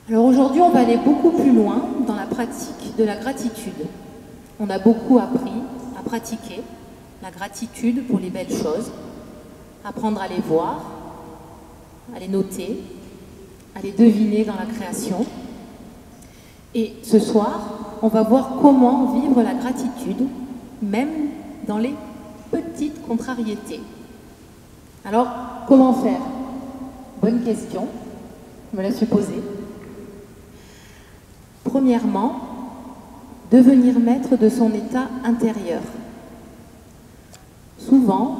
Alors aujourd'hui, on va aller beaucoup plus loin dans la pratique de la gratitude. On a beaucoup appris à pratiquer la gratitude pour les belles choses, apprendre à les voir, à les noter, à les deviner dans la création. Et ce soir, on va voir comment vivre la gratitude, même dans les petites contrariétés. Alors, comment faire? Bonne question, je me la suis posée. Premièrement, devenir maître de son état intérieur. Souvent,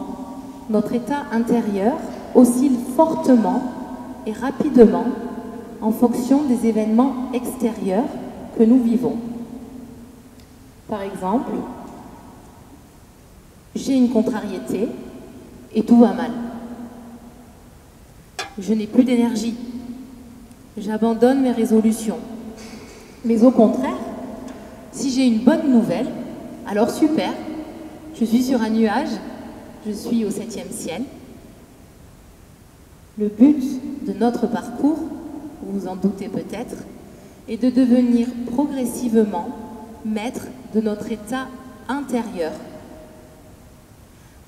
notre état intérieur oscille fortement et rapidement en fonction des événements extérieurs que nous vivons. Par exemple, j'ai une contrariété et tout va mal. Je n'ai plus d'énergie. J'abandonne mes résolutions. Mais au contraire, si j'ai une bonne nouvelle, alors super, je suis sur un nuage, je suis au 7e ciel. Le but de notre parcours, vous vous en doutez peut-être, est de devenir progressivement maître de notre état intérieur,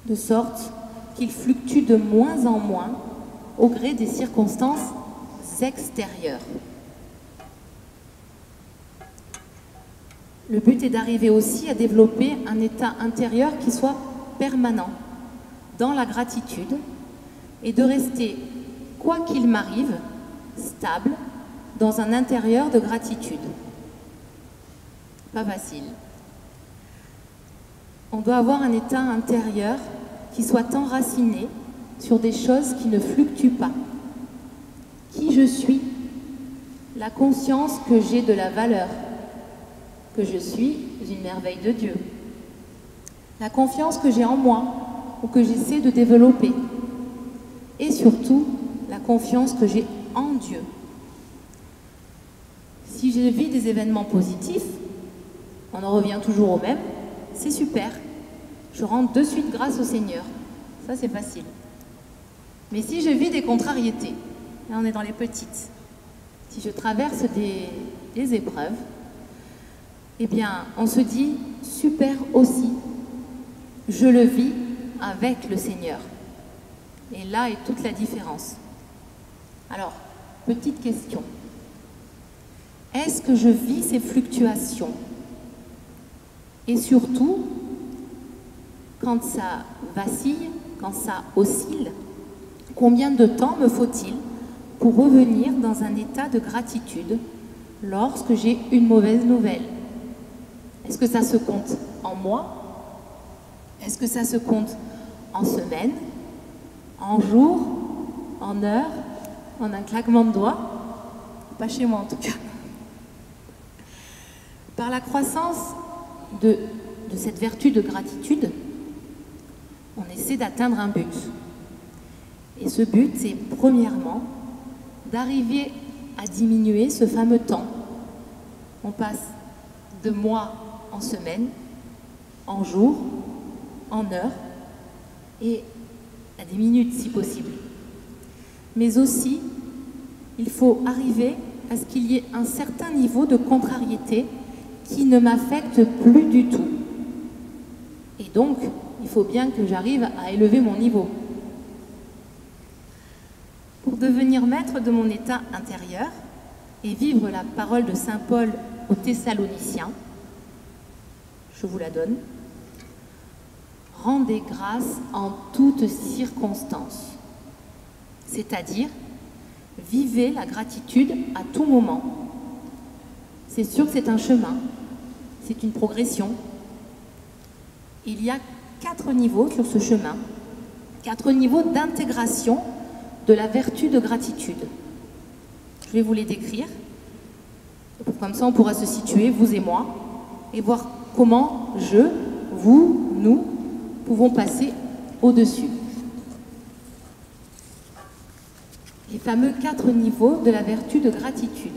de sorte qu'il fluctue de moins en moins au gré des circonstances extérieures. Le but est d'arriver aussi à développer un état intérieur qui soit permanent, dans la gratitude, et de rester, quoi qu'il m'arrive, stable, dans un intérieur de gratitude. Pas facile. On doit avoir un état intérieur qui soit enraciné sur des choses qui ne fluctuent pas. Qui je suis, la conscience que j'ai de la valeur, que je suis une merveille de Dieu, la confiance que j'ai en moi ou que j'essaie de développer, et surtout la confiance que j'ai en Dieu. Si je vis des événements positifs, on en revient toujours au même, c'est super. Je rends de suite grâce au Seigneur. Ça, c'est facile. Mais si je vis des contrariétés, là on est dans les petites, si je traverse des épreuves, eh bien, on se dit, super aussi, je le vis avec le Seigneur. Et là est toute la différence. Alors, petite question. Est-ce que je vis ces fluctuations? Et surtout, quand ça vacille, quand ça oscille, combien de temps me faut-il pour revenir dans un état de gratitude lorsque j'ai une mauvaise nouvelle? Est-ce que ça se compte en mois? Est-ce que ça se compte en semaines, en jours, en heures, en un claquement de doigts? Pas chez moi en tout cas. Par la croissance de cette vertu de gratitude, on essaie d'atteindre un but. Et ce but, c'est premièrement d'arriver à diminuer ce fameux temps. On passe de mois en semaine, en jours, en heures et à des minutes si possible. Mais aussi, il faut arriver à ce qu'il y ait un certain niveau de contrariété qui ne m'affecte plus du tout. Et donc, il faut bien que j'arrive à élever mon niveau. Pour devenir maître de mon état intérieur et vivre la parole de saint Paul aux Thessaloniciens, je vous la donne. Rendez grâce en toutes circonstances. C'est-à-dire, vivez la gratitude à tout moment. C'est sûr que c'est un chemin, c'est une progression. Il y a 4 niveaux sur ce chemin, 4 niveaux d'intégration de la vertu de gratitude. Je vais vous les décrire. Comme ça, on pourra se situer, vous et moi, et voir comment je, vous, nous, pouvons passer au-dessus. Les fameux 4 niveaux de la vertu de gratitude.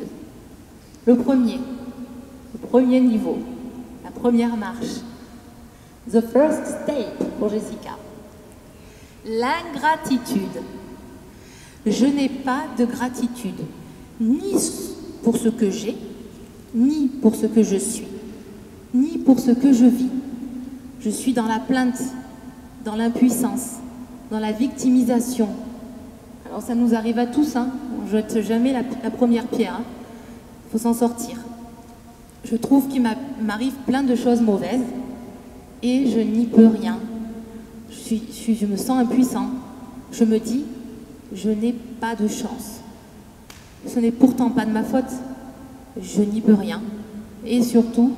Le premier niveau, la première marche. The first step pour Jessica. L'ingratitude. Je n'ai pas de gratitude, ni pour ce que j'ai, ni pour ce que je suis, ni pour ce que je vis. Je suis dans la plainte, dans l'impuissance, dans la victimisation. Alors ça nous arrive à tous, hein. On ne jette jamais la première pierre. Hein. Il faut s'en sortir. Je trouve qu'il m'arrive plein de choses mauvaises et je n'y peux rien. Je me sens impuissant. Je me dis, je n'ai pas de chance. Ce n'est pourtant pas de ma faute. Je n'y peux rien. Et surtout,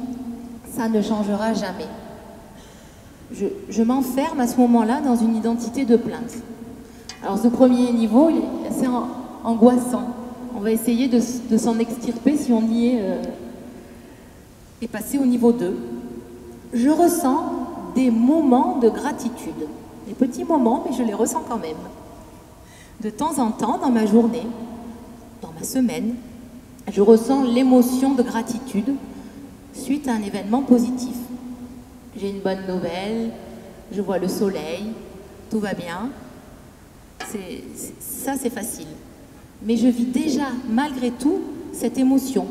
ça ne changera jamais. Je m'enferme à ce moment-là dans une identité de plainte. Alors ce premier niveau, il est assez angoissant. On va essayer de s'en extirper si on y est et passer au niveau 2. Je ressens des moments de gratitude. Des petits moments, mais je les ressens quand même. De temps en temps, dans ma journée, dans ma semaine, je ressens l'émotion de gratitude suite à un événement positif. J'ai une bonne nouvelle, je vois le soleil, tout va bien. Ça, c'est facile. Mais je vis déjà, malgré tout, cette émotion.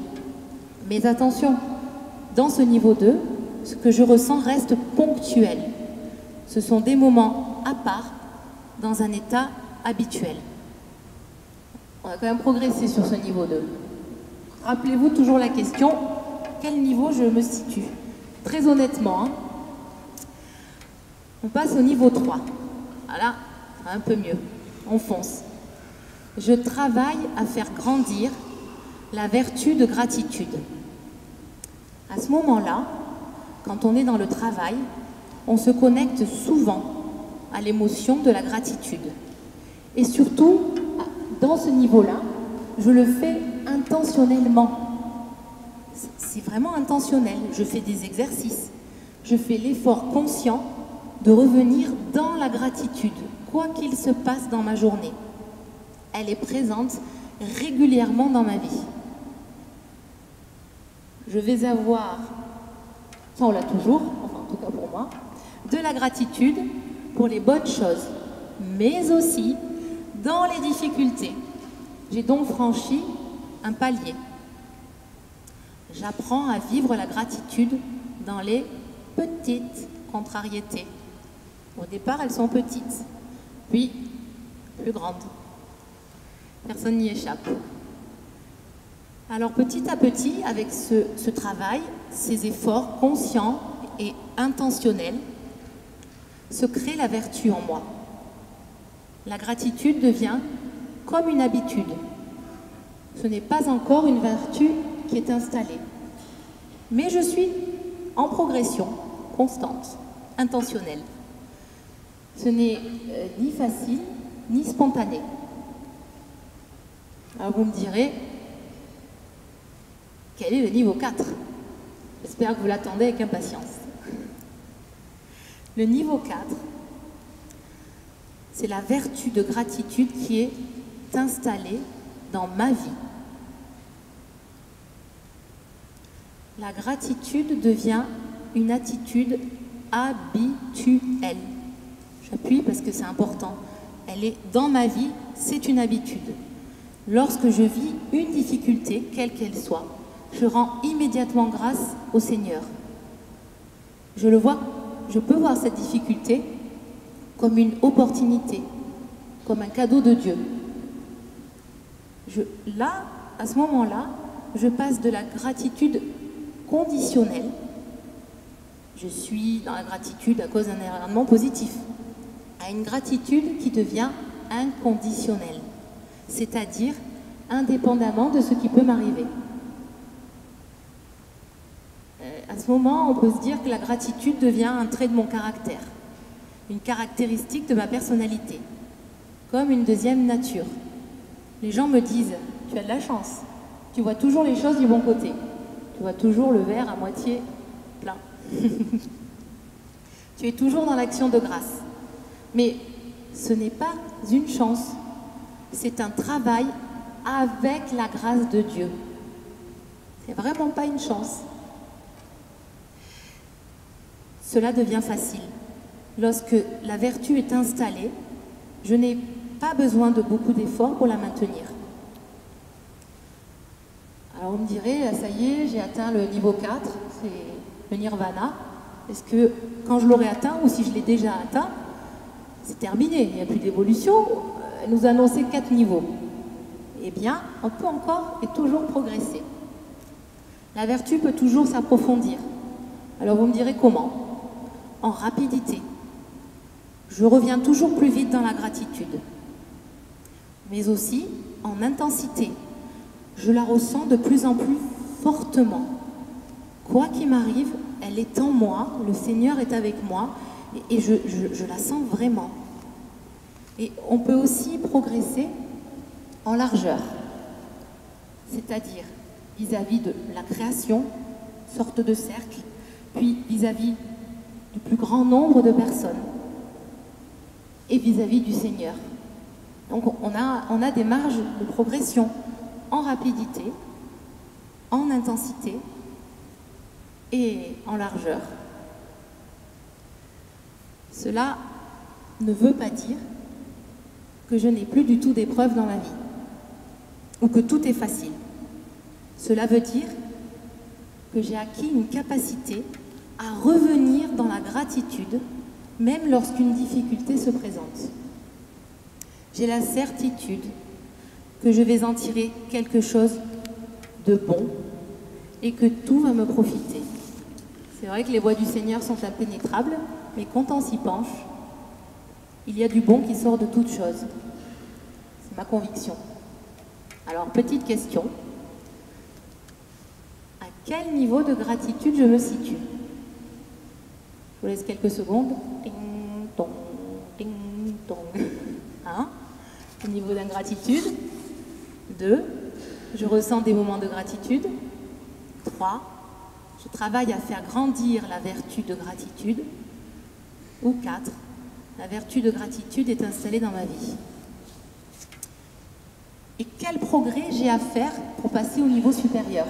Mais attention, dans ce niveau 2, ce que je ressens reste ponctuel. Ce sont des moments à part, dans un état habituel. On va quand même progresser sur ce niveau 2. Rappelez-vous toujours la question, quel niveau je me situe? Très honnêtement, hein, on passe au niveau 3. Voilà, un peu mieux. On fonce. Je travaille à faire grandir la vertu de gratitude. À ce moment-là, quand on est dans le travail, on se connecte souvent à l'émotion de la gratitude. Et surtout, dans ce niveau-là, je le fais intentionnellement. C'est vraiment intentionnel. Je fais des exercices. Je fais l'effort conscient de revenir dans la gratitude, quoi qu'il se passe dans ma journée. Elle est présente régulièrement dans ma vie. Je vais avoir, ça on l'a toujours, enfin en tout cas pour moi, de la gratitude pour les bonnes choses, mais aussi dans les difficultés. J'ai donc franchi un palier. J'apprends à vivre la gratitude dans les petites contrariétés. Au départ, elles sont petites, puis plus grandes. Personne n'y échappe. Alors petit à petit, avec ce travail, ces efforts conscients et intentionnels, se crée la vertu en moi. La gratitude devient comme une habitude. Ce n'est pas encore une vertu qui est installée. Mais je suis en progression constante, intentionnelle. Ce n'est ni facile, ni spontané. Alors vous me direz, quel est le niveau 4? J'espère que vous l'attendez avec impatience. Le niveau 4, c'est la vertu de gratitude qui est installée dans ma vie. La gratitude devient une attitude habituelle. J'appuie parce que c'est important. Elle est dans ma vie, c'est une habitude. Lorsque je vis une difficulté, quelle qu'elle soit, je rends immédiatement grâce au Seigneur. Je peux voir cette difficulté comme une opportunité, comme un cadeau de Dieu. Là, à ce moment-là, je passe de la gratitude conditionnelle. Je suis dans la gratitude à cause d'un événement positif, à une gratitude qui devient inconditionnelle, c'est-à-dire indépendamment de ce qui peut m'arriver. À ce moment, on peut se dire que la gratitude devient un trait de mon caractère, une caractéristique de ma personnalité, comme une deuxième nature. Les gens me disent, tu as de la chance, tu vois toujours les choses du bon côté, tu vois toujours le verre à moitié plein. Tu es toujours dans l'action de grâce. Mais ce n'est pas une chance, c'est un travail avec la grâce de Dieu. C'est vraiment pas une chance. Cela devient facile. Lorsque la vertu est installée, je n'ai pas besoin de beaucoup d'efforts pour la maintenir. Alors on me dirait, ah, ça y est, j'ai atteint le niveau 4, c'est le nirvana. Est-ce que quand je l'aurai atteint, ou si je l'ai déjà atteint, c'est terminé, il n'y a plus d'évolution? Elle nous a annoncé 4 niveaux. Eh bien, on peut encore et toujours progresser. La vertu peut toujours s'approfondir. Alors vous me direz comment? En rapidité. Je reviens toujours plus vite dans la gratitude. Mais aussi en intensité. Je la ressens de plus en plus fortement. Quoi qu'il m'arrive, elle est en moi, le Seigneur est avec moi, et je la sens vraiment. Et on peut aussi progresser en largeur, c'est-à-dire vis-à-vis de la création, sorte de cercle, puis vis-à-vis du plus grand nombre de personnes, et vis-à-vis du Seigneur. Donc on a des marges de progression en rapidité, en intensité et en largeur. Cela ne veut pas dire que je n'ai plus du tout d'épreuves dans ma vie, ou que tout est facile. Cela veut dire que j'ai acquis une capacité à revenir dans la gratitude, même lorsqu'une difficulté se présente. J'ai la certitude que je vais en tirer quelque chose de bon et que tout va me profiter. C'est vrai que les voies du Seigneur sont impénétrables, mais quand on s'y penche, il y a du bon qui sort de toute chose. C'est ma conviction. Alors, petite question. À quel niveau de gratitude je me situe? Je vous laisse quelques secondes. Ding, dong, ding, dong. 1. Au niveau d'ingratitude. 2. Je ressens des moments de gratitude. 3. Je travaille à faire grandir la vertu de gratitude. Ou 4. La vertu de gratitude est installée dans ma vie. Et quel progrès j'ai à faire pour passer au niveau supérieur?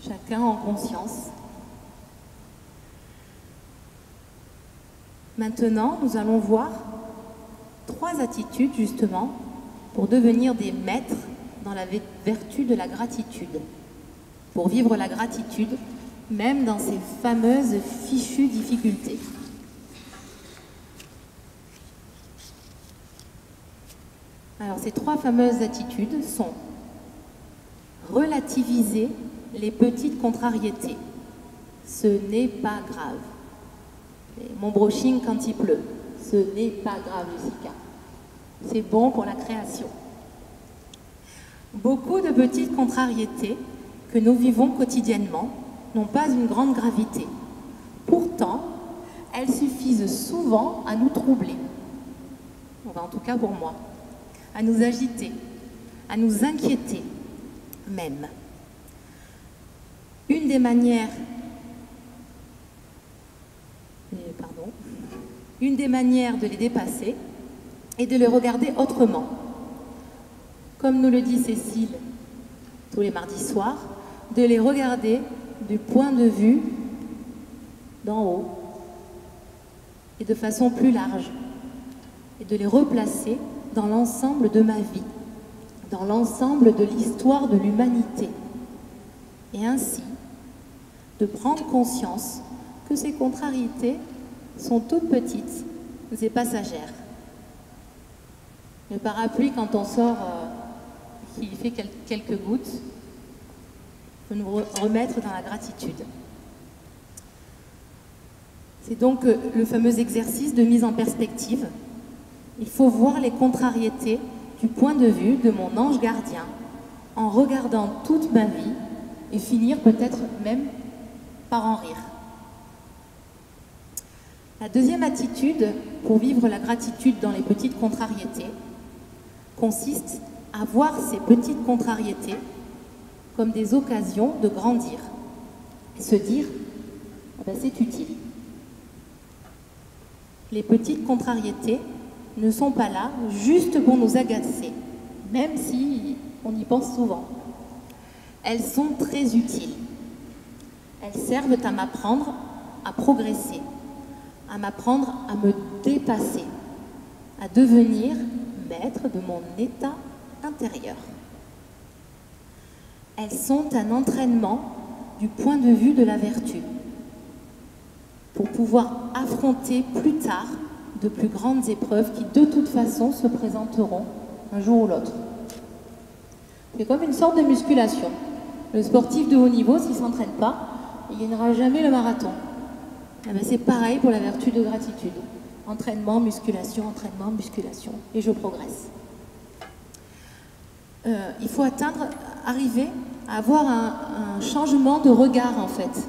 Chacun en conscience. Maintenant, nous allons voir 3 attitudes, justement, pour devenir des maîtres dans la vertu de la gratitude. Pour vivre la gratitude, même dans ces fameuses fichues difficultés. Alors, ces 3 fameuses attitudes sont relativiser les petites contrariétés. Ce n'est pas grave. Et mon brushing quand il pleut. Ce n'est pas grave, Jessica. C'est bon pour la création. Beaucoup de petites contrariétés que nous vivons quotidiennement n'ont pas une grande gravité. Pourtant, elles suffisent souvent à nous troubler. Enfin, en tout cas pour moi. À nous agiter, à nous inquiéter même. Une des manières de les dépasser est de les regarder autrement. Comme nous le dit Cécile tous les mardis soirs, de les regarder du point de vue d'en haut et de façon plus large et de les replacer dans l'ensemble de ma vie, dans l'ensemble de l'histoire de l'humanité. Et ainsi, de prendre conscience que ces contrariétés sont toutes petites et passagères. Le parapluie, quand on sort, il fait quelques gouttes, peut nous remettre dans la gratitude. C'est donc le fameux exercice de mise en perspective. Il faut voir les contrariétés du point de vue de mon ange gardien, en regardant toute ma vie et finir peut-être même par en rire. La deuxième attitude pour vivre la gratitude dans les petites contrariétés consiste à voir ces petites contrariétés comme des occasions de grandir et se dire ah ben, c'est utile. Les petites contrariétés ne sont pas là juste pour nous agacer, même si on y pense souvent. Elles sont très utiles. Elles servent à m'apprendre à progresser, à m'apprendre à me dépasser, à devenir maître de mon état intérieures. Elles sont un entraînement du point de vue de la vertu pour pouvoir affronter plus tard de plus grandes épreuves qui de toute façon se présenteront un jour ou l'autre. C'est comme une sorte de musculation. Le sportif de haut niveau, s'il ne s'entraîne pas, il ne gagnera jamais le marathon. Eh bien, c'est pareil pour la vertu de gratitude. Entraînement, musculation, et je progresse. Il faut arriver à avoir un changement de regard en fait.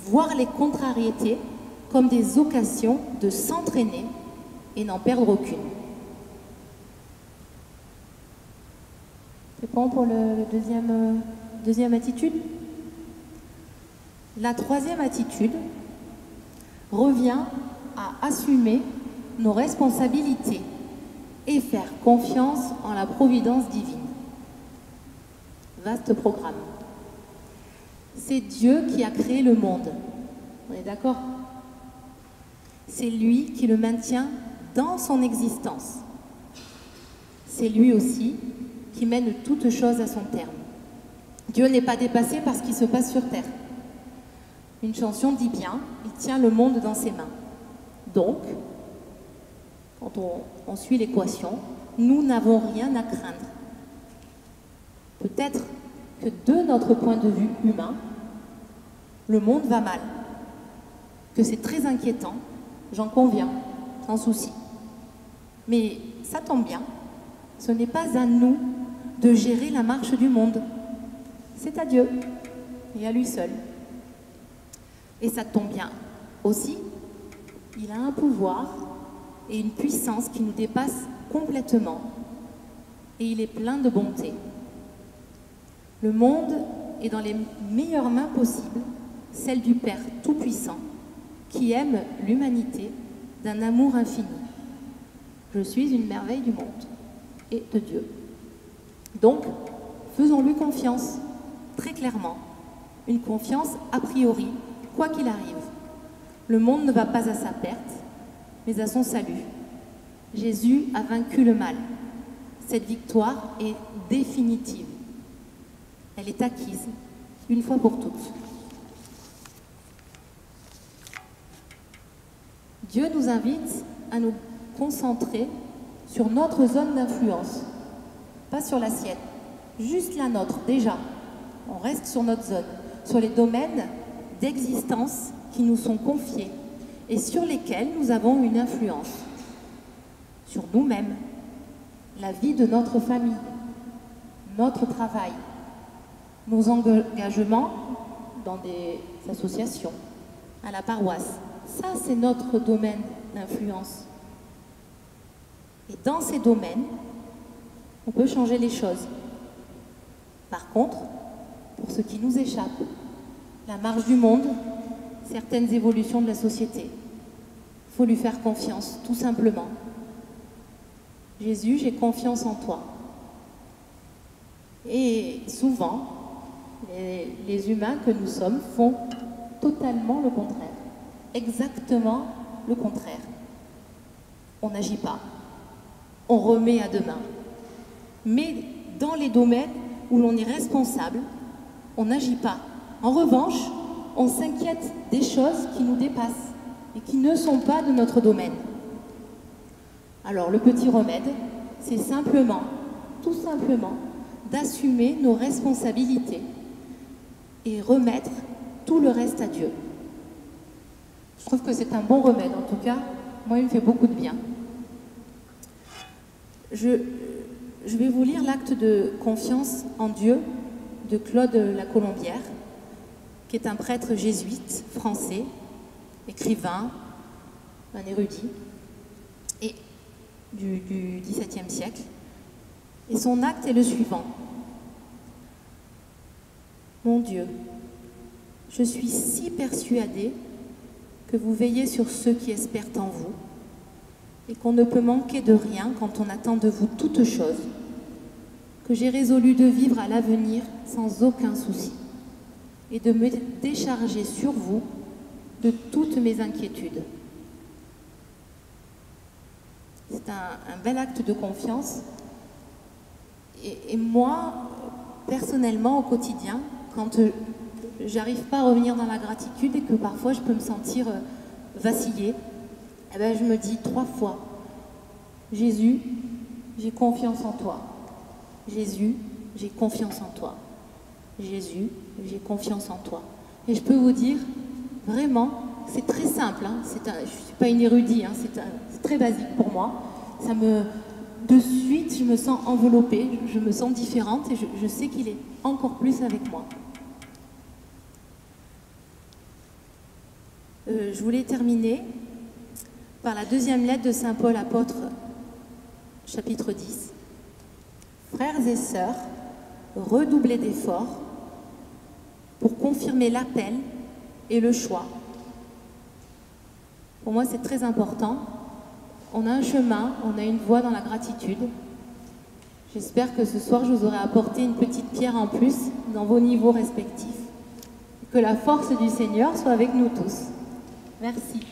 Voir les contrariétés comme des occasions de s'entraîner et n'en perdre aucune. C'est bon pour le deuxième attitude? La troisième attitude revient à assumer nos responsabilités et faire confiance en la providence divine. Vaste programme. C'est Dieu qui a créé le monde. On est d'accord? C'est lui qui le maintient dans son existence. C'est lui aussi qui mène toutes choses à son terme. Dieu n'est pas dépassé par ce qui se passe sur terre. Une chanson dit bien, il tient le monde dans ses mains. Donc, quand on suit l'équation, nous n'avons rien à craindre. Peut-être que de notre point de vue humain, le monde va mal, que c'est très inquiétant, j'en conviens, sans souci. Mais ça tombe bien, ce n'est pas à nous de gérer la marche du monde. C'est à Dieu et à lui seul. Et ça tombe bien aussi, il a un pouvoir et une puissance qui nous dépasse complètement. Et il est plein de bonté. Le monde est dans les meilleures mains possibles, celle du Père Tout-Puissant, qui aime l'humanité d'un amour infini. Je suis une merveille du monde et de Dieu. Donc, faisons-lui confiance, très clairement. Une confiance a priori, quoi qu'il arrive. Le monde ne va pas à sa perte, mais à son salut. Jésus a vaincu le mal. Cette victoire est définitive. Elle est acquise, une fois pour toutes. Dieu nous invite à nous concentrer sur notre zone d'influence, pas sur la sienne, juste la nôtre, déjà. On reste sur notre zone, sur les domaines d'existence qui nous sont confiés et sur lesquels nous avons une influence. Sur nous-mêmes, la vie de notre famille, notre travail, nos engagements dans des associations, à la paroisse. Ça, c'est notre domaine d'influence. Et dans ces domaines, on peut changer les choses. Par contre, pour ce qui nous échappe, la marche du monde, certaines évolutions de la société, il faut lui faire confiance, tout simplement. Jésus, j'ai confiance en toi. Et souvent, les humains que nous sommes font totalement le contraire. Exactement le contraire. On n'agit pas. On remet à demain. Mais dans les domaines où l'on est responsable, on n'agit pas. En revanche, on s'inquiète des choses qui nous dépassent et qui ne sont pas de notre domaine. Alors, le petit remède, c'est simplement, tout simplement, d'assumer nos responsabilités et remettre tout le reste à Dieu. Je trouve que c'est un bon remède, en tout cas, moi il me fait beaucoup de bien. Je vais vous lire l'acte de confiance en Dieu de Claude Lacolombière, qui est un prêtre jésuite français, écrivain, un érudit, et du XVIIe siècle. Et son acte est le suivant. Mon Dieu, je suis si persuadée que vous veillez sur ceux qui espèrent en vous et qu'on ne peut manquer de rien quand on attend de vous toute chose, que j'ai résolu de vivre à l'avenir sans aucun souci et de me décharger sur vous de toutes mes inquiétudes. C'est un bel acte de confiance Et moi, personnellement, au quotidien, quand j'arrive pas à revenir dans la gratitude et que parfois je peux me sentir vaciller, eh ben, je me dis 3 fois, Jésus, j'ai confiance en toi. Jésus, j'ai confiance en toi. Jésus, j'ai confiance en toi. Et je peux vous dire, vraiment, c'est très simple, hein, je ne suis pas une érudite, hein, c'est très basique pour moi. De suite, je me sens enveloppée, je me sens différente et je sais qu'il est encore plus avec moi. Je voulais terminer par la 2e lettre de Saint Paul apôtre, chapitre 10. Frères et sœurs, redoublez d'efforts pour confirmer l'appel et le choix. Pour moi, c'est très important. On a un chemin, on a une voie dans la gratitude. J'espère que ce soir, je vous aurai apporté une petite pierre en plus dans vos niveaux respectifs. Que la force du Seigneur soit avec nous tous. Merci.